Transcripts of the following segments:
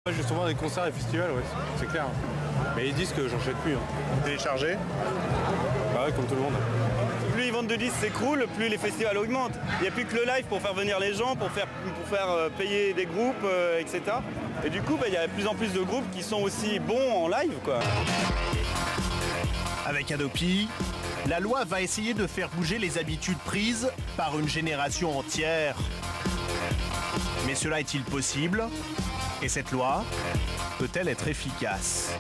Moi, j'ai souvent des concerts et festivals, ouais, c'est clair. Mais ils disent que j'en jette plus. Téléchargé? Bah ouais, comme tout le monde. Plus ils vendent de disques s'écroulent, plus les festivals augmentent. Il n'y a plus que le live pour faire venir les gens, pour faire payer des groupes, etc. Et du coup, il y a de plus en plus de groupes qui sont aussi bons en live, quoi. Avec Adopi, la loi va essayer de faire bouger les habitudes prises par une génération entière. Mais cela est-il possible? Et cette loi peut-elle être efficace?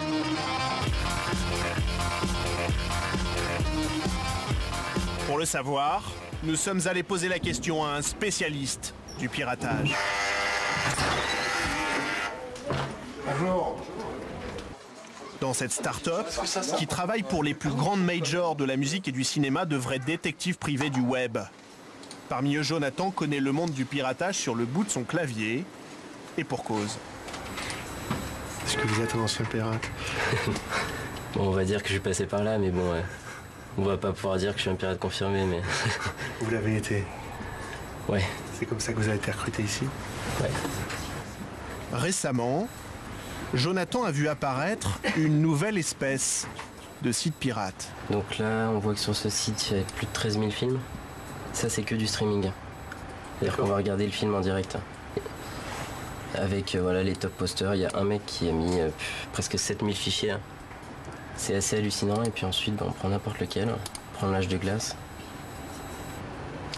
Pour le savoir, nous sommes allés poser la question à un spécialiste du piratage. Bonjour. Dans cette start-up, qui travaille pour les plus grandes majors de la musique et du cinéma, de vrais détectives privés du web. Parmi eux, Jonathan connaît le monde du piratage sur le bout de son clavier, et pour cause. Est-ce que vous êtes un ancien pirate? Bon, on va dire que je suis passé par là, mais bon, on va pas pouvoir dire que je suis un pirate confirmé, mais... Vous l'avez été? Ouais. C'est comme ça que vous avez été recruté ici? Ouais. Récemment, Jonathan a vu apparaître une nouvelle espèce de site pirate. Donc là, on voit que sur ce site, il y a plus de 13 000 films. Ça, c'est que du streaming. C'est-à-dire qu'on va regarder le film en direct. Avec voilà, les top posters, il y a un mec qui a mis presque 7000 fichiers. C'est assez hallucinant. Et puis ensuite, on prend n'importe lequel. On prend l'âge de glace.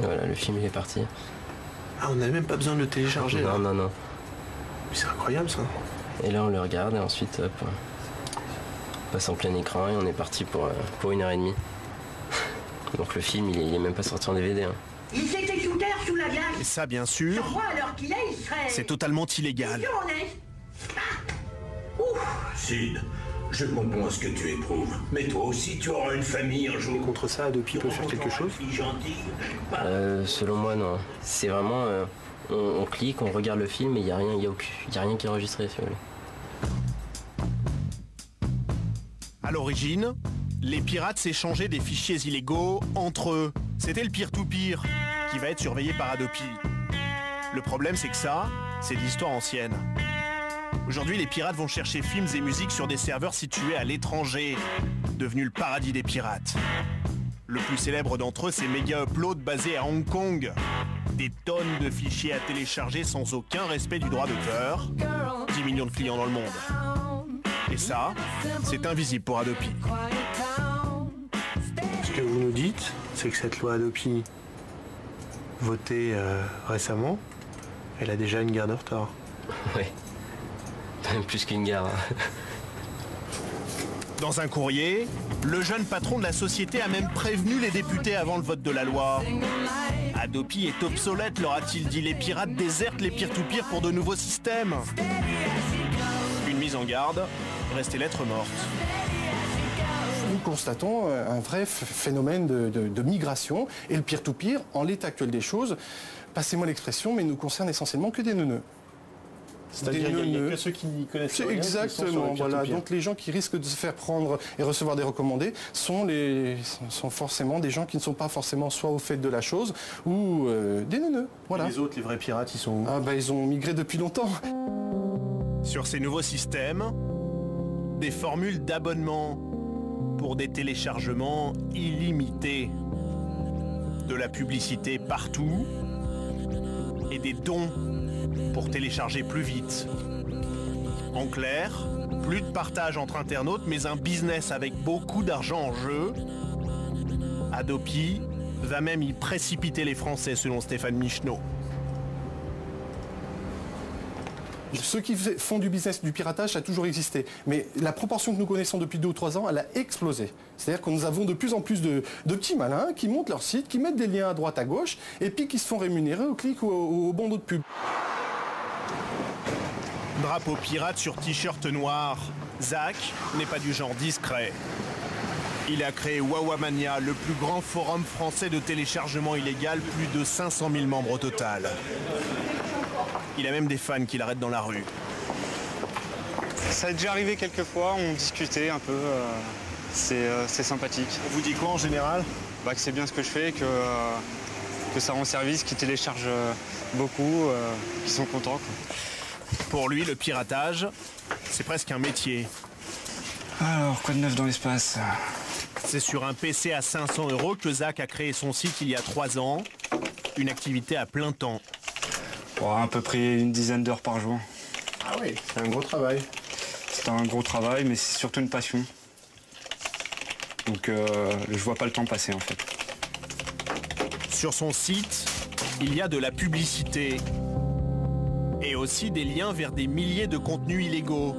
Et voilà, le film il est parti. Ah, on n'a même pas besoin de le télécharger? Non, non, non. C'est incroyable ça. Et là, on le regarde et ensuite, hop, on passe en plein écran et on est parti pour 1h30. Donc le film, il est même pas sorti en DVD. Hein. Il s'était sous terre, sous la glace. Et ça, bien sûr, c'est totalement illégal. Sid, je comprends ce que tu éprouves, mais toi aussi tu auras une famille un jour. Contre ça, Adopi peut faire quelque chose? Selon moi, non. C'est vraiment, on clique, on regarde le film et il y a rien qui est enregistré, si vous voulez. À l'origine, les pirates s'échangeaient des fichiers illégaux entre eux. C'était le peer-to-peer qui va être surveillé par Adopi. Le problème, c'est que ça, c'est de l'histoire ancienne. Aujourd'hui, les pirates vont chercher films et musiques sur des serveurs situés à l'étranger, devenus le paradis des pirates. Le plus célèbre d'entre eux, c'est Mega Upload, basé à Hong Kong. Des tonnes de fichiers à télécharger sans aucun respect du droit d'auteur. 10 millions de clients dans le monde. Et ça, c'est invisible pour Adopi. Ce que vous nous dites, c'est que cette loi Adopi, votée récemment, elle a déjà une guerre de retard. Ouais. Même plus qu'une guerre. Dans un courrier, le jeune patron de la société a même prévenu les députés avant le vote de la loi. Adopi est obsolète, leur a-t-il dit. Les pirates désertent les peer-to-peer pour de nouveaux systèmes. Une mise en garde, restée lettre morte. Nous constatons un vrai phénomène de migration et le peer-to-peer, en l'état actuel des choses, passez-moi l'expression, mais nous concerne essentiellement que des neuneux. C'est-à-dire qu'il n'y a que ceux qui n'y connaissent rien. Exactement, voilà. Donc les gens qui risquent de se faire prendre et recevoir des recommandés sont forcément des gens qui ne sont pas forcément soit au fait de la chose ou des neuneux. Voilà. Et les autres, les vrais pirates, ils sont où? Ah bah ils ont migré depuis longtemps. Sur ces nouveaux systèmes, des formules d'abonnement pour des téléchargements illimités, de la publicité partout et des dons pour télécharger plus vite. En clair, plus de partage entre internautes, mais un business avec beaucoup d'argent en jeu. Adopi va même y précipiter les Français, selon Stéphane Michneau. Ceux qui font du business du piratage, ça a toujours existé. Mais la proportion que nous connaissons depuis 2 ou 3 ans, elle a explosé. C'est-à-dire que nous avons de plus en plus de petits malins qui montent leur site, qui mettent des liens à droite, à gauche, et puis qui se font rémunérer au clic ou au bandeau de pub. Drapeau pirate sur t-shirt noir. Zach n'est pas du genre discret. Il a créé Wawamania, le plus grand forum français de téléchargement illégal, plus de 500 000 membres au total. Il a même des fans qui l'arrêtent dans la rue. Ça est déjà arrivé quelques fois, on discutait un peu, c'est sympathique. On vous dit quoi en général? Bah, que c'est bien ce que je fais, que ça rend service, qu'ils téléchargent beaucoup, qu'ils sont contents, quoi. Pour lui, le piratage, c'est presque un métier. Alors, quoi de neuf dans l'espace? C'est sur un PC à 500 € que Zach a créé son site il y a 3 ans. Une activité à plein temps. À peu près une dizaine d'heures par jour. Ah oui, c'est un gros travail. C'est un gros travail, mais c'est surtout une passion. Donc je vois pas le temps passer en fait. Sur son site, il y a de la publicité. Et aussi des liens vers des milliers de contenus illégaux.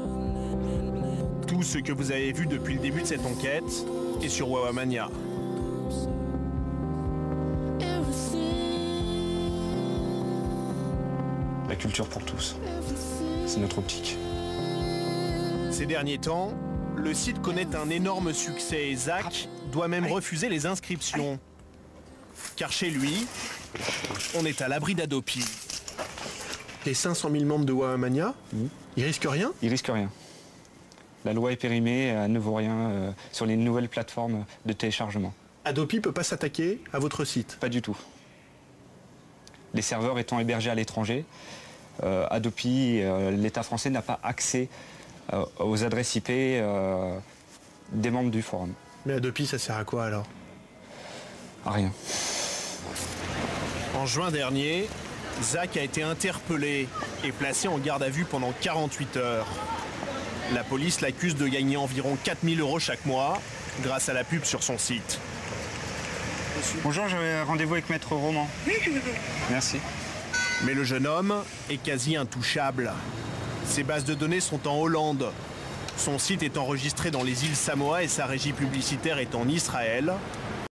Tout ce que vous avez vu depuis le début de cette enquête est sur Wawamania. La culture pour tous. C'est notre optique. Ces derniers temps, le site connaît un énorme succès et Zach doit même refuser les inscriptions. Car chez lui, on est à l'abri d'Adopi. Les 500 000 membres de Wawamania, ils risquent rien? Ils risquent rien. La loi est périmée, elle ne vaut rien sur les nouvelles plateformes de téléchargement. Adopi peut pas s'attaquer à votre site? Pas du tout. Les serveurs étant hébergés à l'étranger, Adopi, l'État français n'a pas accès aux adresses IP des membres du forum. Mais Adopi, ça sert à quoi alors? À rien. En juin dernier, Zach a été interpellé et placé en garde à vue pendant 48 heures. La police l'accuse de gagner environ 4 000 € chaque mois grâce à la pub sur son site. Bonjour, j'avais rendez-vous avec Maître Roman. Oui, je veux bien. Merci. Mais le jeune homme est quasi intouchable. Ses bases de données sont en Hollande. Son site est enregistré dans les îles Samoa et sa régie publicitaire est en Israël.